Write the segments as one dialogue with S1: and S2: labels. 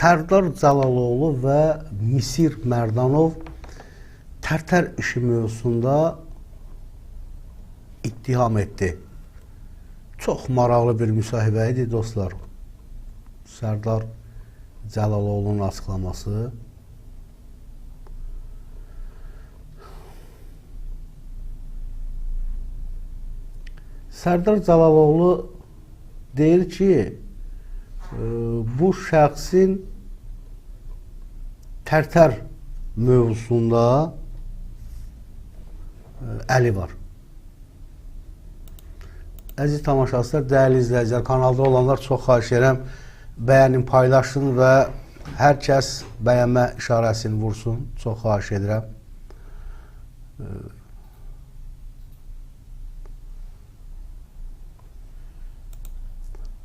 S1: Sərdar Cəlaloğlu və Misir Mərdanov Tərtər işi mövzusunda ittiham etdi. Çox maraqlı bir müsahibə idi dostlar. Sərdar Cəlaloğlu'nun açıqlaması. Sərdar Cəlaloğlu deyir ki, bu şəxsin Tərtər mövzusunda əli var. Əziz tamaşaçılar, dəyərli izləyicilər, kanalda olanlar çox xahiş edirəm, bəyənin, paylaşsın və hər kəs bəyənmə işarəsini vursun. Çox xahiş edirəm.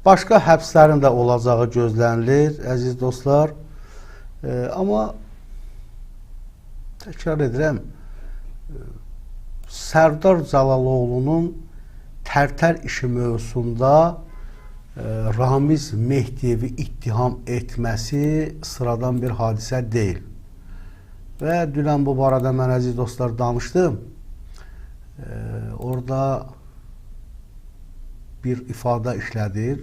S1: Başqa həbslərin də olacağı gözlənilir, əziz dostlar. Amma təkrar edirəm, Sərdar Cəlaloğlu'nun Tərtər işi mövzusunda Ramiz Mehdiyevi ittiham etməsi sıradan bir hadisə deyil. Və dünən bu barədə mən, əziz dostlar, danışdım. Orada bir ifadə işlədir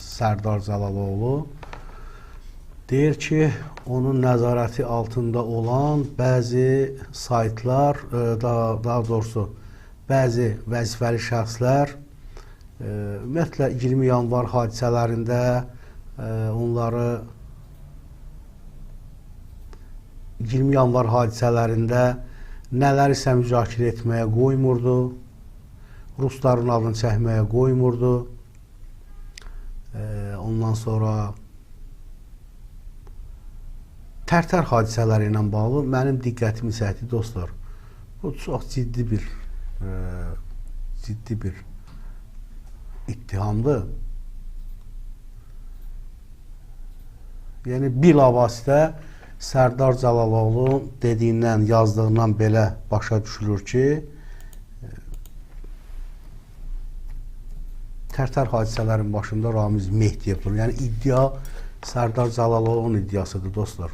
S1: Sərdar Cəlaloğlu. Deyir ki, onun nəzarəti altında olan bəzi saytlar, daha doğrusu bəzi vəzifəli şəxslər ümumiyyətlə 20 yanvar hadisələrində onları 20 yanvar hadisələrində nələrisə müzakirə etməyə qoymurdu, Rusların adını çəkməyə qoymurdu. Ondan sonra Tərtər hadisələri ilə bağlı mənim diqqətimi çəkdi dostlar. Bu çox ciddi bir ittihamdır. Yəni bilavasitə Sərdar Cəlaloğlu dediyindən, yazdığından belə başa düşülür ki, Tərtər hadisələrin başında Ramiz Mehdiyevdir. Yəni iddia Sərdar Cəlaloğlu'nun iddiasıdır dostlar.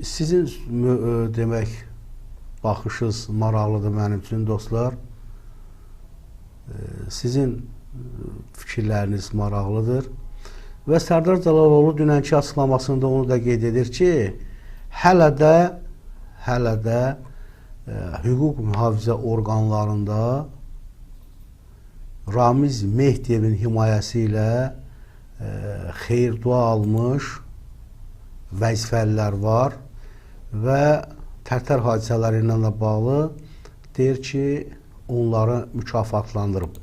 S1: Sizin demək baxışınız maraqlıdır mənim üçün dostlar. Sizin fikirləriniz maraqlıdır. Və Sərdar Cəlaloğlu dünənki açıqlamasında onu da qeyd edir ki, hələ də hüquq mühafizə orqanlarında Ramiz Mehdiyevin himayəsi ilə xeyir-dua almış vəzifəlilər var və Tərtər hadisələri ilə də bağlı deyir ki, onları mükafatlandırıb.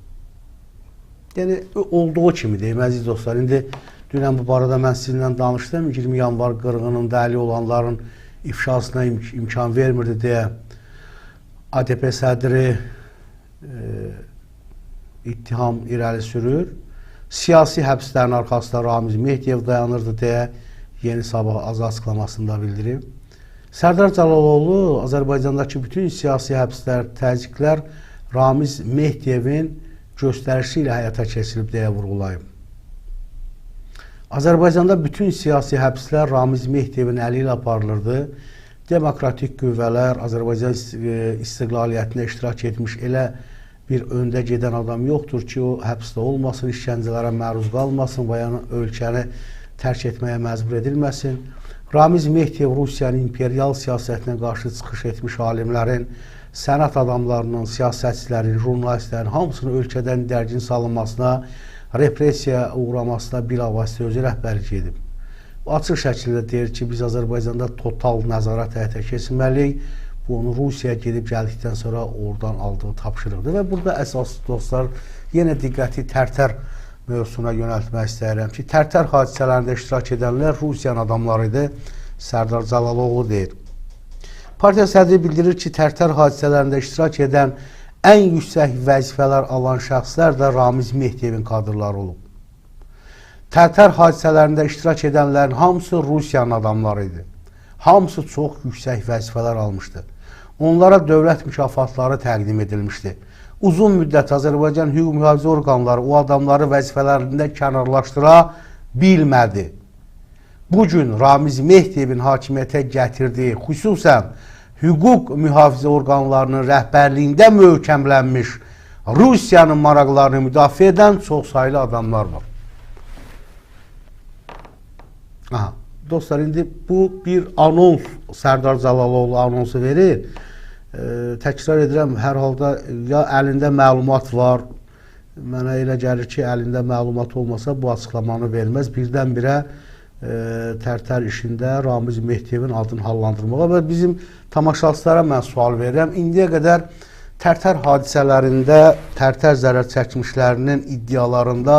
S1: Yəni, olduğu kimi deyim, əziz dostlar. İndi dünən bu barədə mən sizinlə danışdım. 20 yanvar qırğınında əli olanların ifşasına imkan vermirdi deyə ADP sədri ittiham irəli sürür. Siyasi həbslərin arxasında Ramiz Mehdiyev dayanırdı deyə Yeni Sabah azad açıqlamasında bildirib. Sərdar Cəlaloğlu Azərbaycandakı bütün siyasi həbslər, təzyiqlər Ramiz Mehdiyevin göstərişi ilə həyata keçirilib deyə vurğulayıb. Azərbaycanda bütün siyasi həbslər Ramiz Mehdiyevin əli ilə aparılırdı. Demokratik qüvvələr Azərbaycan istiqlaliyyətində iştirak etmiş elə bir öndə gedən adam yoxdur ki, o həbsdə olmasın, işgəncələrə məruz qalmasın və ya ölkəni tərk etməyə məcbur edilməsin. Ramiz Mehdiyev Rusiyanın imperial siyasətinə qarşı çıxış etmiş alimlərin, sənət adamlarının, siyasətçilərin, jurnalistlərin hamısının ölkədən dərgin salınmasına, repressiya uğramasına bilavasitə özü rəhbərlik edib. Açıq şəkildə deyir ki, biz Azərbaycanda total nəzarət həyata keçirməliyik. Bu, onu Rusiyaya gedib gəldikdən sonra oradan aldığı tapşırıqdır. Və burada əsas dostlar, yenə diqqəti Tərtər mövzusuna yönəltmək istəyirəm ki, Tərtər hadisələrində iştirak edənlər Rusiyanın adamları idi, Sərdar Cəlaloğlu deyir. Partiya sədri bildirir ki, Tərtər hadisələrində iştirak edən ən yüksək vəzifələr alan şəxslər də Ramiz Mehdiyevin kadrları olub. Tərtər hadisələrində iştirak edənlərin hamısı Rusiyanın adamları idi. Hamısı çox yüksək vəzifələr almışdı. onlara dövlət mükafatları təqdim edilmişdi. Uzun müddət Azərbaycan hüquq mühafizə orqanları o adamları vəzifələrində kənarlaşdıra bilmədi. Bugün Ramiz Mehdiyevin hakimiyyətə gətirdiyi, xüsusən hüquq mühafizə orqanlarının rəhbərliyində möhkəmlənmiş Rusiyanın maraqlarını müdafiə edən çox saylı adamlar var. Dostlar, indi bu bir anons, Sərdar Cəlaloğlu anonsu verir. Təkrar edirəm, hər halda ya əlində məlumat var, mənə elə gəlir ki, əlində məlumat olmasa bu açıqlamanı verməz. Birdən-birə Tərtər işində Ramiz Mehdiyevin adını hallandırmağa və bizim tamaşaçılara mən sual verirəm. İndiyə qədər Tərtər hadisələrində, Tərtər zərər çəkmişlərinin iddialarında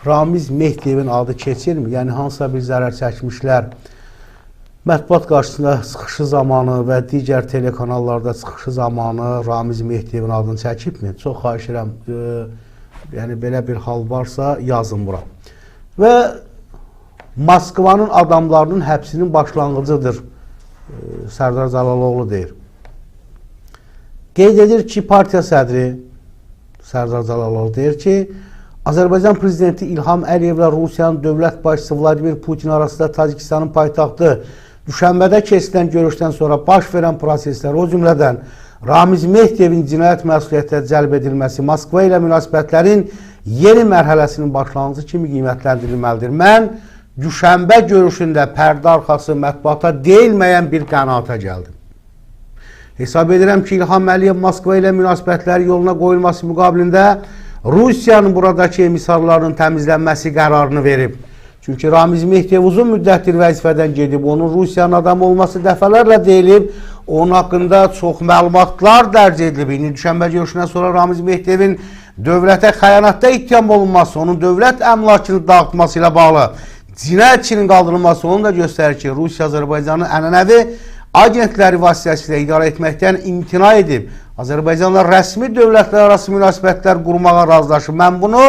S1: Ramiz Mehdiyevin adı keçirmi? Yəni, hansısa bir zərər çəkmişlər mətbuat qarşısında çıxışı zamanı və digər telekanallarda çıxışı zamanı Ramiz Mehdiyevin adını çəkibmi? Çox xahiş edirəm, yəni belə bir hal varsa yazın bura. Və Moskvanın adamlarının həbsinin başlanğıcıdır, Sərdar Cəlaloğlu deyir. Qeyd edir ki, partiya sədri Sərdar Cəlaloğlu deyir ki, Azərbaycan prezidenti İlham Əliyev və Rusiyanın dövlət başçısı Vladimir Putin arasında Tacikistanın paytaxtı Düşənbədə keçirilən görüşdən sonra baş verən proseslər, o cümlədən Ramiz Mehdiyevin cinayət məsuliyyətə cəlb edilməsi Moskva ilə münasibətlərin yeni mərhələsinin başlanğıcı kimi qiymətləndirilməlidir. Mən Düşənbə görüşündə pərdə arxası mətbuata deyilməyən bir qənaata gəldim. Hesab edirəm ki, İlham Əliyev Moskva ilə münasibətləri yoluna qoyulması müqabilində Rusiyanın buradakı emisarlarının təmizlənməsi qərarını verib. Çünki Ramiz Mehdiyev uzun müddətdir vəzifədən gedib, onun Rusiyanın adamı olması dəfələrlə deyilib, onun haqqında çox məlumatlar dərc edilib. İndi Düşənbə görüşündən sonra Ramiz Mehdiyevin dövlətə xəyanətdə ittiham olunması, onun dövlət əmlakını dağıtması ilə bağlı cinayətçinin qaldırılması onu da göstərir ki, Rusiya Azərbaycanın ənənəvi agentləri vasitəsilə idarə etməkdən imtina edib. Azərbaycanla rəsmi dövlətlər arası münasibətlər qurmağa razılaşıb. Mən bunu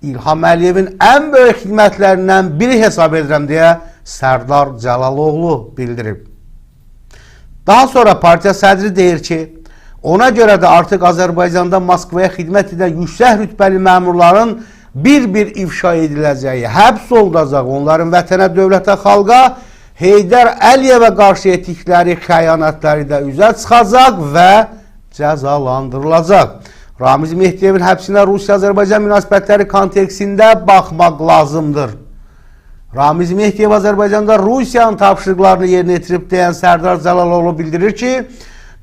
S1: İlham Əliyevin ən böyük xidmətlərindən biri hesab edirəm deyə Sərdar Cəlaloğlu bildirib. Daha sonra partiya sədri deyir ki, ona görə də artıq Azərbaycanda Moskvaya xidmət edən yüksək rütbəli məmurların bir-bir ifşa ediləcəyi, həbs olunacaq, onların vətənə, dövlətə, xalqa Heydər Əliyevə qarşı etdikləri xəyanətləri də üzə çıxacaq və cəzalandırılacaq. Ramiz Mehdiyevin həbsinə Rusiya-Azərbaycan münasibətləri kontekstində baxmaq lazımdır. Ramiz Mehdiyev Azərbaycanda Rusiyanın tapşırıqlarını yerinə yetirib deyən Sərdar Cəlaloğlu bildirir ki,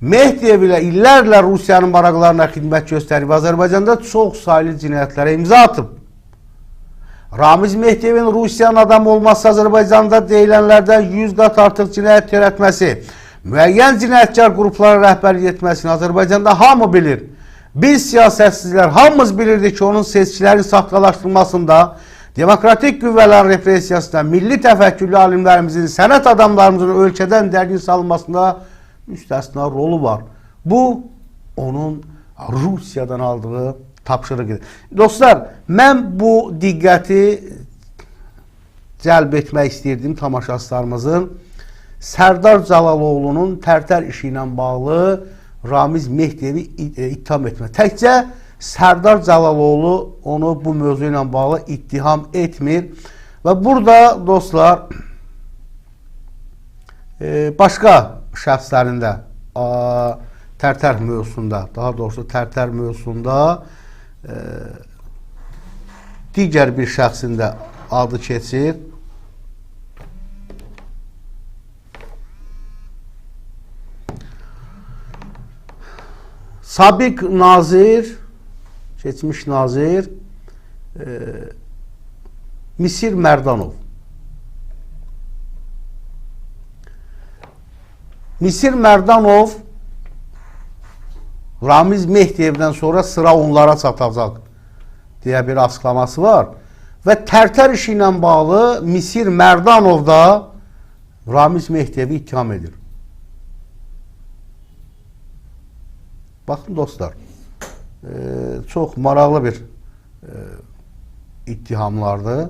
S1: Mehdiyev ilə illərlə Rusiyanın maraqlarına xidmət göstərib Azərbaycanda çox saylı cinayətlərə imza atıb. Ramiz Mehdiyevin Rusiyanın adamı olması Azərbaycanda deyilənlərdən 100 qat artıq cinayət törətməsi, müəyyən cinayətkar qruplara rəhbərlik etməsini Azərbaycanda hamı bilir. Biz siyasətsizlər hamımız bilirdik ki, onun seçkilərin saxtalaşdırılmasında, demokratik qüvvələrin repressiyasında, milli təfəkkürlü alimlərimizin, sənət adamlarımızın ölkədən dərgin salınmasında müstəsna rolu var. Bu, onun Rusiyadan aldığı tapşırıqdır. Dostlar, mən bu diqqəti cəlb etmək istəyirdim tamaşaçılarımızın. Sərdar Cəlaloğlu'nun Tərtər işi ilə bağlı Ramiz Mehdiyevi ittiham etmə. Təkcə Sərdar Cəlaloğlu onu bu mövzu ilə bağlı ittiham etmir. Və burada dostlar başqa şəxslərin də Tərtər mövzusunda, daha doğrusu Tərtər mövzusunda digər bir şəxsin də adı keçir. Sabiq nazir, keçmiş nazir Misir Mərdanov. Misir Mərdanov Ramiz Mehdiyevdən sonra sıra onlara çatacaq deyə bir açıqlaması var. Və Tərtər işi ilə bağlı Misir Mərdanov da Ramiz Mehdiyevi ittiham edir. Baxın dostlar, çox maraqlı bir ittihamlardır.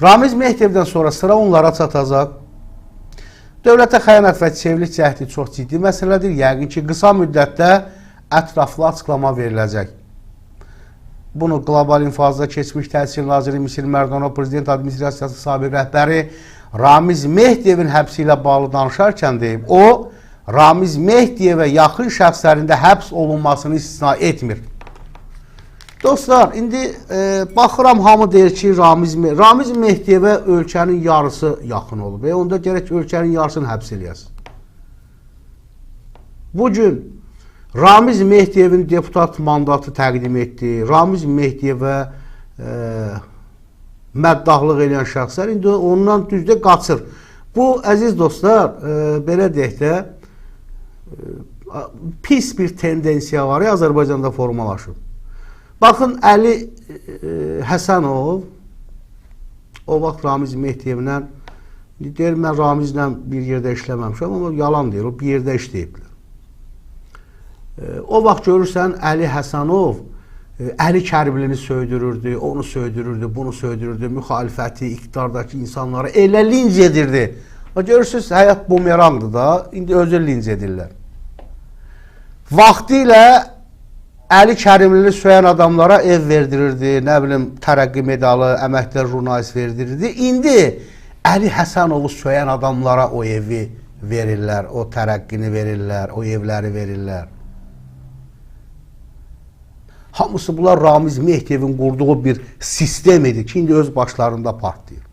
S1: Ramiz Mehdiyevdən sonra sıra onlara çatacaq. Dövlətə xəyanət və çevrilik cəhdi çox ciddi məsələdir. Yəqin ki, qısa müddətdə ətraflı açıqlama veriləcək. Bunu Qlobal İnfazda keçmiş Təhsil Naziri Misir Mərdanov, Prezident Administrasiyası sabiq rəhbəri Ramiz Mehdiyevin həbsi ilə bağlı danışarkən deyib. O, Ramiz Mehdiyevə yaxın şəxslərində həbs olunmasını istisna etmir. Dostlar, indi baxıram, hamı deyir ki, Ramiz Mehdiyevə ölkənin yarısı yaxın olub. Onda gərək ölkənin yarısını həbs eləyəsin. Bugün Ramiz Mehdiyevin deputat mandatı təqdim etdi. Ramiz Mehdiyevə məddahlıq edən şəxslər indi ondan düzdə qaçır. Bu, əziz dostlar, belə deyək də, pis bir tendensiya var ya, Azərbaycanda formalaşıb. Baxın, Əli Həsənov o vaxt Ramiz Mehdiyevlə deyir, mən Ramizlə bir yerdə işləməmişəm, amma yalan deyir, o bir yerdə işləyiblər. O vaxt görürsən, Əli Həsənov Əli Kərimlini söydürürdü, onu söydürürdü, bunu söydürürdü, müxalifəti, iqtidardakı insanları elə linc edirdi. Görürsünüz, həyat bumerangdır da, indi özü linc edirlər. Vaxtilə Əli Kərimlini söyən adamlara ev verdirirdi, nə bilim, tərəqqi medalı, əməkdar jurnalist verdirirdi. İndi Əli Həsənovu söyən adamlara o evi verirlər, o tərəqqini verirlər, o evləri verirlər. Hamısı bunlar Ramiz Mehdiyevin qurduğu bir sistem idi ki, indi öz başlarında partlayır.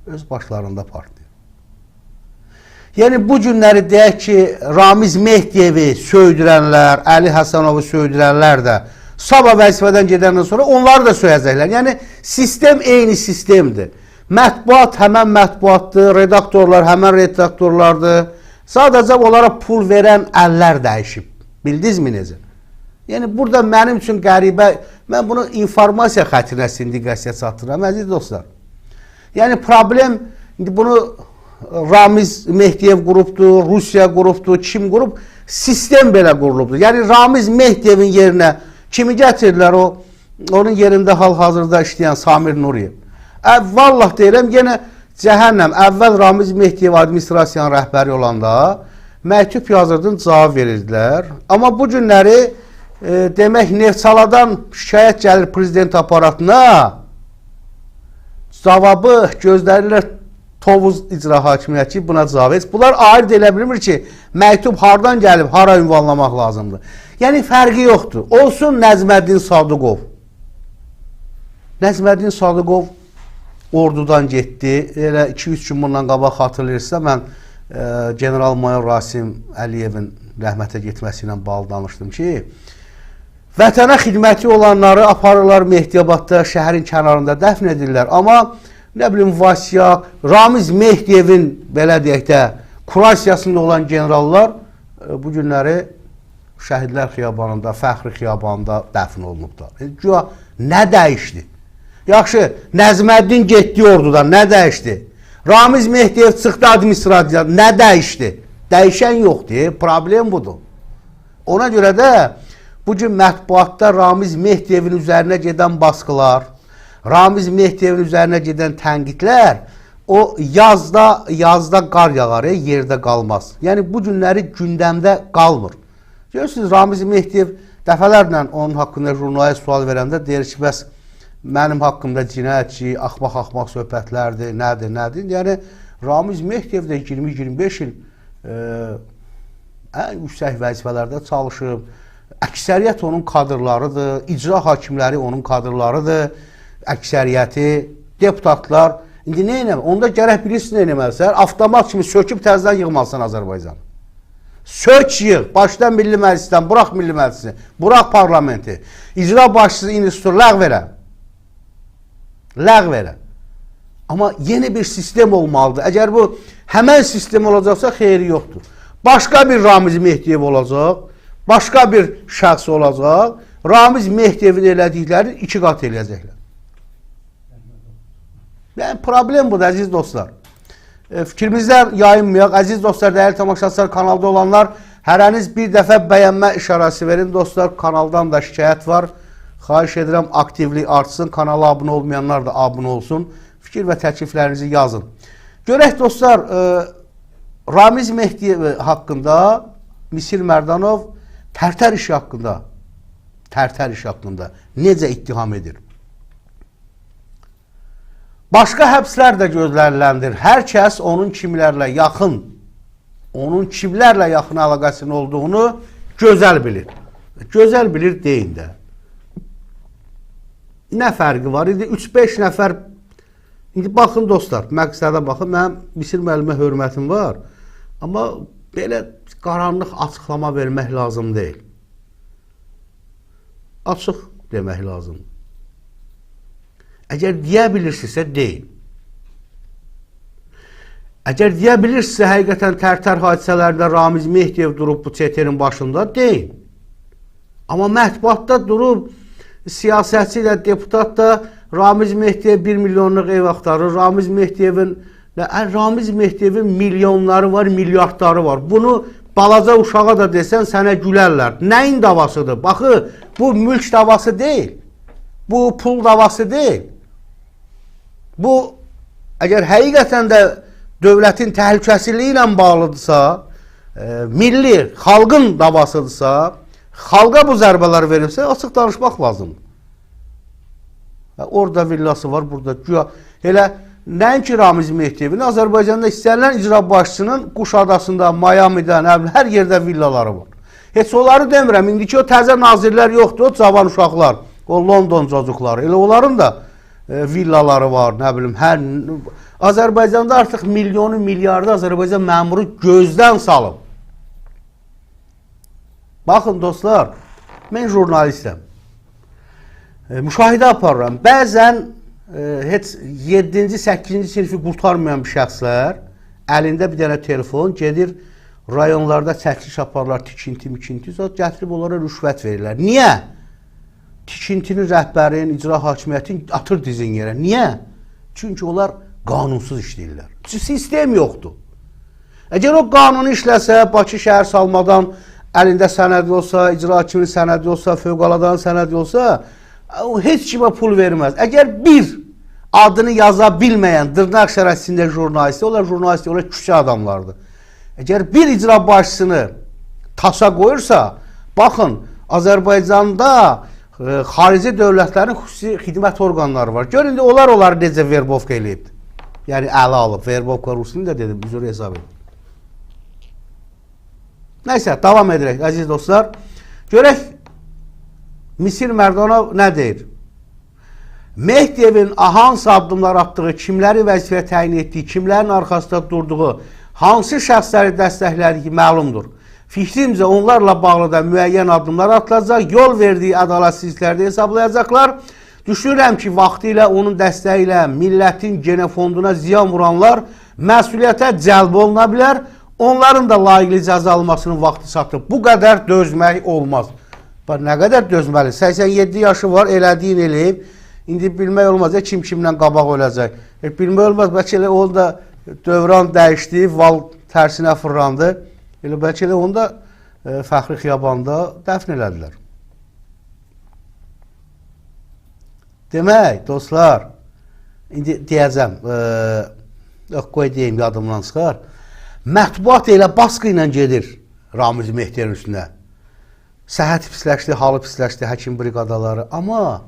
S1: Öz başlarında partlayır. Yəni, bu günləri deyək ki, Ramiz Mehdiyevi söydürənlər, Əli Həsənovu söydürənlər də sabah vəzifədən gedəndən sonra onları da söyləyəcəklər. Yəni, sistem eyni sistemdir. Mətbuat həmən mətbuatdır, redaktorlar həmən redaktorlardır. Sadəcə onlara pul verən əllər dəyişib. Bildinizmi necə? Yəni, burada mənim üçün qəribə, mən bunu informasiya xətrinə sindiqasiya çatdıram, əziz dostlar. Yəni, problem, bunu Ramiz Mehdiyev qurubdur, Rusiya qurubdur, kim qurub? Sistem belə qurulubdur. Yəni, Ramiz Mehdiyevin yerinə kimi gətirirlər, onun yerində hal-hazırda işləyən Samir Nuriyev. Vallah deyirəm, yenə cəhənnəm, əvvəl Ramiz Mehdiyev administrasiyanın rəhbəri olanda məktub yazırdın, cavab verirdilər. Amma bu günləri demək, Neftçaladan şikayət gəlir prezident aparatına, cavabı gözlərirlər Tovuz icra hakimiyyəti buna cavab et. Bunlar ayırt elə bilmir ki, məktub hardan gəlib, hara ünvanlamaq lazımdır. Yəni, fərqi yoxdur. Olsun Nəzməddin Sadıqov. Nəzməddin Sadıqov ordudan getdi. Elə 2-3 gün bundan qabaq xatırlayırsa, mən General-Mayor Rasim Əliyevin rəhmətə getməsi ilə bağlı danışdım ki, vətənə xidməti olanları aparırlar Mehdiyabadda, şəhərin kənarında dəfn edirlər. Amma nə bilim, Vasya, Ramiz Mehdiyevin, belə deyək də, kurasiyasında olan generallar bu günləri Şəhidlər Xiyabanında, Fəxri Xiyabanında dəfn olunublar. Güya, nə dəyişdi? Yaxşı, Nəzməddin getdi ordudan, nə dəyişdi? Ramiz Mehdiyev çıxdı administrasiyadan, nə dəyişdi? Dəyişən yoxdur, problem budur. Ona görə də bugün mətbuatda Ramiz Mehdiyevin üzərinə gedən baskılar, Ramiz Mehdiyevin üzərinə gedən tənqidlər, o yazda qar yağar, yerdə qalmaz. Yəni, bu günləri gündəmdə qalmır. Görürsünüz, Ramiz Mehdiyev dəfələrlə onun haqqında jurnalist sual verəndə deyir ki, bəs mənim haqqımda cinayətçi, axmaq söhbətlərdir, nədir? Yəni, Ramiz Mehdiyev də 20-25 il ən yüksək vəzifələrdə çalışıb, əksəriyyət onun kadrlarıdır, icra hakimləri onun kadrlarıdır, əksəriyyəti, deputatlar. İndi nə eləmək? Onda gərək bilirsiniz nə eləməlisən? Avtomat kimi söküb təzdən yığmalısın Azərbaycan. Sök yığ, başdan Milli Məclisdən, burax Milli Məclisi, burax parlamenti, icra başçısı institutu ləğv elə. Ləğv elə. Amma yeni bir sistem olmalıdır. Əgər bu həmən sistem olacaqsa xeyri yoxdur. Başqa bir Ramiz Mehdiyev olacaq, başqa bir şəxs olacaq, Ramiz Mehdiyevin elədiklərini 2 qat eləyəcəklər. Yəni, problem budur, əziz dostlar. Fikrimizdən yayınmayaq. Əziz dostlar, dəyərli tamaşaçılar, kanalda olanlar, hərəniz bir dəfə bəyənmə işarəsi verin. Dostlar, kanaldan da şikayət var. Xahiş edirəm, aktivlik artsın. Kanala abunə olmayanlar da abunə olsun. Fikir və təkliflərinizi yazın. Görək dostlar, Ramiz Mehdiyev haqqında Misir Mərdanov Tərtər işi haqqında necə ittiham edir? Başqa həbslər də gözləniləndir. Hər kəs onun kimlərlə yaxın əlaqəsinin olduğunu gözəl bilir. Gözəl bilir deyin də. Nə fərqi var? İndi 3-5 nəfər, indi baxın dostlar, məqsədə baxın, mənim Misir müəllimə hörmətim var, amma belə qaranlıq açıqlama vermək lazım deyil. Açıq demək lazım. Əgər deyə bilirsinizsə, deyin. Əgər deyə bilirsinizsə, həqiqətən Tərtər hadisələrində Ramiz Mehdiyev durub bu çetenin başında, deyin. Amma mətbuatda durub, siyasətçi ilə deputat da Ramiz Mehdiyev 1 milyonluq ev axtarır. Ramiz Mehdiyevin milyonları var, milyardları var. Bunu balaca uşağa da desən sənə gülərlər. Nəyin davasıdır? Baxı, bu mülk davası deyil. Bu pul davası deyil. Bu, əgər həqiqətən də dövlətin təhlükəsizliyi ilə bağlıdırsa, milli, xalqın davasıdırsa, xalqa bu zərbələr verirsə, açıq danışmaq lazımdır. Orada villası var, burada güya. Elə nəinki Ramiz Mehdiyevin, Azərbaycanda istənilən icra başçısının Quşadasında, Miami'də, hər yerdə villaları var. Heç onları demirəm, indiki o təzə nazirlər yoxdur, o cavan uşaqlar, o London çocukları, elə onların da villaları var, nə bilim, Azərbaycanda artıq milyonu, milyardı Azərbaycan məmuru gözdən salıb. Baxın dostlar, mən jurnalistəm. Müşahidə aparıram. Bəzən heç 7-ci, 8-ci sinfi qurtarmayan bir şəxslər əlində bir dənə telefon gedir, rayonlarda çəkiliş aparırlar, tikinti, gətirib onlara rüşvət verirlər. Niyə? Tikintinin rəhbərin, icra hakimiyyətin atır dizin yerə. Niyə? Çünki onlar qanunsuz işləyirlər. Sistem yoxdur. Əgər o qanunu işləsə, Bakı şəhər salmadan əlində sənədi olsa, icra hakiminin sənədi olsa, fövqəladanın sənədi olsa, heç kimə pul verməz. Əgər bir adını yaza bilməyən dırnaq şərəsində jurnalisti, onlar jurnalisti, onlar küçə adamlardır. Əgər bir icra başçısını tasa qoyursa, baxın, Azərbaycanda xarici dövlətlərin xüsusi xidmət orqanları var. Görün, onlar necə verbovka eləyibdir. Yəni, ələ alıb, verbovka rusunu da dedim, üzr hesab edin. Nəysə, davam edirək, əziz dostlar. Görək, Misir Mərdanov nə deyir? Mehdiyevin hansı addımlar atdığı, kimləri vəzifəyə təyin etdiyi, kimlərin arxasında durduğu, hansı şəxsləri dəstəklədiyi məlumdur. Fikrimcə onlarla bağlı da müəyyən addımlar atılacaq, yol verdiyi ədalətsizlikləri hesablayacaqlar. Düşünürəm ki, vaxtı ilə onun dəstəyi ilə millətin genofonduna ziyan vuranlar məsuliyyətə cəlb oluna bilər. Onların da layiqli cəza almasının vaxtı çatıb. Bu qədər dözmək olmaz. Nə qədər dözməli? 87 yaşı var, elədiyin eləyib. İndi bilmək olmaz, kim kimlə qabaq olacaq. Bilmək olmaz, bəlkə elə onu da dövran dəyişdi, val tərsinə fırlandı. Bəlkə elə onu da Fəxri Xiyabanda dəfn elədilər. Demək, dostlar, indi deyəcəm, qoy deyim, yadımdan çıxar. Mətbuat elə baskı ilə gedir Ramiz Mehdiyevin üstünə. Səhhəti pisləşdi, halı pisləşdi, həkim briqadaları. Amma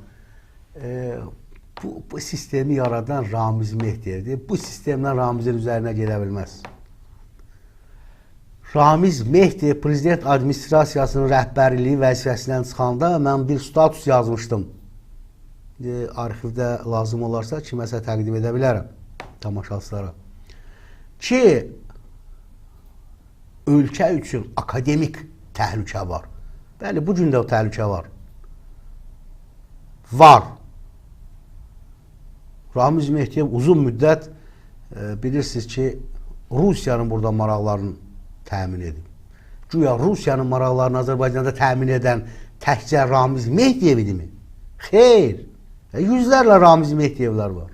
S1: bu sistemi yaradan Ramiz Mehdiyevdir. Bu sistemdən Ramizin üzərinə gedə bilməz. Ramiz Mehdiyev prezident administrasiyasının rəhbərliyi vəzifəsindən çıxanda mən bir status yazmışdım. Arxivdə lazım olarsa kiməsə təqdim edə bilərəm tamaşaçılara. Ki, ölkə üçün akademik təhlükə var. Bəli, bu gün də o təhlükə var. Var. Ramiz Mehdiyev uzun müddət bilirsiniz ki, Rusiyanın burada maraqlarını təmin edib. Güya Rusiyanın maraqlarını Azərbaycanda təmin edən təkcə Ramiz Mehdiyev'dir mi? Xeyr. Yüzlərlə Ramiz Mehdiyevlər var.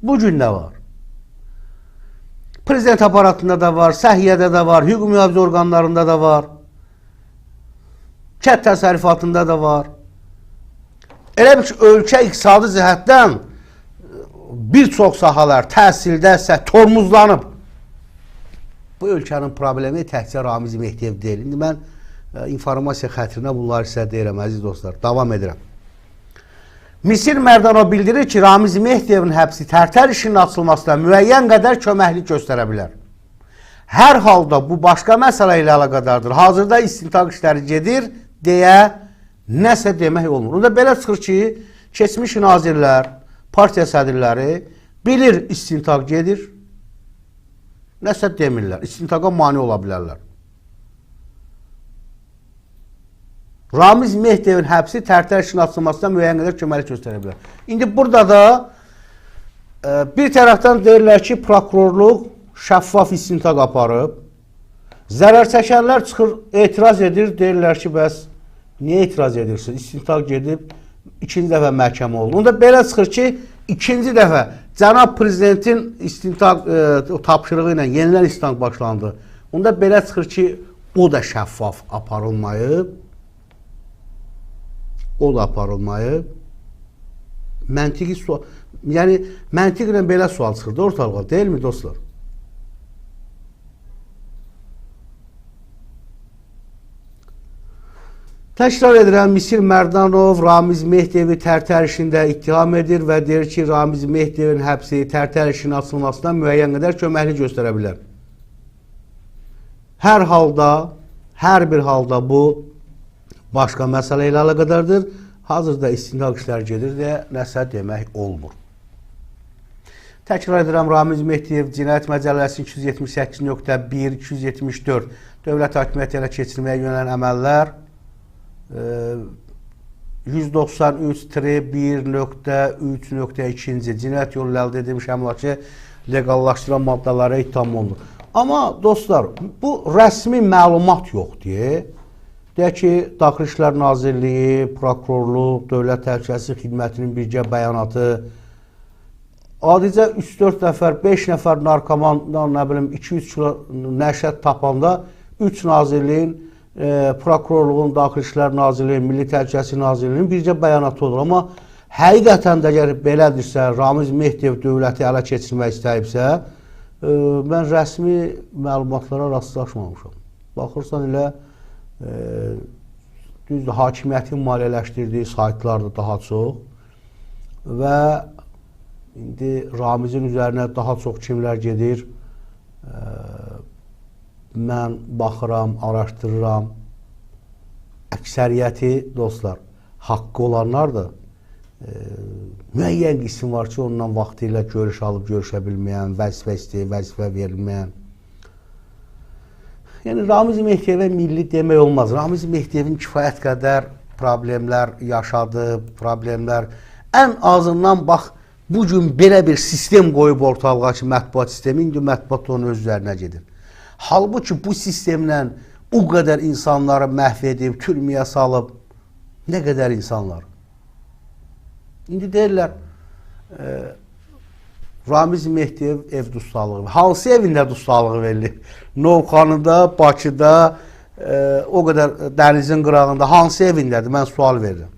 S1: Bu gün də var. Prezident aparatında da var, səhiyyədə də var, hüquq mühafizə orqanlarında da var. Kənd təsərrüfatında da var. Elə bir ki, ölkə iqtisadi cəhətdən bir çox sahalar təhsildə isə tormuzlanıb. Bu ölkənin problemi təkcə Ramiz Mehdiyev deyil. İndi mən informasiya xətrinə bunları sizə deyirəm, əziz dostlar. Davam edirəm. Misir Mərdanov bildirir ki, Ramiz Mehdiyevin həbsi Tərtər işinin açılmasına müəyyən qədər köməklik göstərə bilər. Hər halda bu başqa məsələ ilə əlaqədardır. Hazırda istintaq işləri gedir deyə nəsə demək olmur. Onda belə çıxır ki, keçmiş nazirlər, partiya sədrləri bilir istintaq gedir, nəsə demirlər. İstintaqa mane ola bilərlər. Ramiz Mehdiyevin həbsi Tərtər işinin açılmasına müəyyən qədər köməklik göstərə bilər. İndi burada da bir tərəfdən deyirlər ki, prokurorluq şəffaf istintaq aparıb. Zərər çəkənlər çıxır, etiraz edir, deyirlər ki, bəs niyə etiraz edirsiniz? İstintaq gedib, ikinci dəfə məhkəmə oldu. Onda belə çıxır ki, ikinci dəfə cənab prezidentin istintaq tapşırığı ilə yenilən istintaq başlandı. Onda belə çıxır ki, o da şəffaf aparılmayıb. O da aparılmayıb. Məntiqi sual, yəni məntiqlə belə sual çıxırdı ortalığa, deyil mi dostlar? Təkrar edirəm, Misir Mərdanov Ramiz Mehdiyevi Tərtər işində ittiham edir və deyir ki, Ramiz Mehdiyevin həbsi Tərtər işinin açılmasına müəyyən qədər köməklik göstərə bilər. Hər halda, hər bir halda bu başqa məsələ ilə əlaqədardır. Hazırda istintaq işləri gedir deyə nəsə demək olmur. Təkrar edirəm, Ramiz Mehdiyev Cinayət Məcəlləsinin 278.1, 274 dövlət hakimiyyəti ilə keçirməyə yönələn əməllər 193-1.3.2 cinayət yolu əldə edilmiş əmlakı legallaşdıran maddələrə ittiham olunur. Amma dostlar, bu rəsmi məlumat yoxdur. Deyək ki, Daxili İşlər Nazirliyi, prokurorluq, Dövlət Təhlükəsizlik Xidmətinin birgə bəyanatı, adicə 3-4 nəfər, 5 nəfər narkomandan, nə bilim, 2-3 kilo nəşət tapanda 3 nazirliyin, prokurorluğun, Daxili İşlər Nazirliyi, Milli Təhlükəsizlik Nazirliyinin birgə bəyanatı olur. Amma həqiqətən də əgər belədirsə, Ramiz Mehdiyev dövləti ələ keçirmək istəyibsə, mən rəsmi məlumatlara rastlaşmamışam. Baxırsan elə düzdür, hakimiyyətin maliyyələşdirdiyi saytlarda daha çox və indi Ramizin üzərinə daha çox kimlər gedir, mən baxıram, araşdırıram, əksəriyyəti dostlar, haqqı olanlar da müəyyən qism var ki, ondan vaxtı ilə görüş alıb görüşə bilməyən, vəzifə istəyir, vəzifə verilməyən. Yəni, Ramiz Mehdiyevə milli demək olmaz. Ramiz Mehdiyevin kifayət qədər problemlər yaşadı, problemlər. Ən azından, bax, bugün belə bir sistem qoyub ortalığa ki, mətbuat sistemi, indi mətbuat onun öz üzərinə gedir. Halbuki bu sistemlə o qədər insanları məhv edib, türməyə salıb, nə qədər insanlar. İndi deyirlər, Ramiz Mehdiyev ev dustalığı, hansı evində dustalığı verilir? Novxanıda, Bakıda, o qədər dənizin qırağında hansı evindədir? Mən sual verirəm.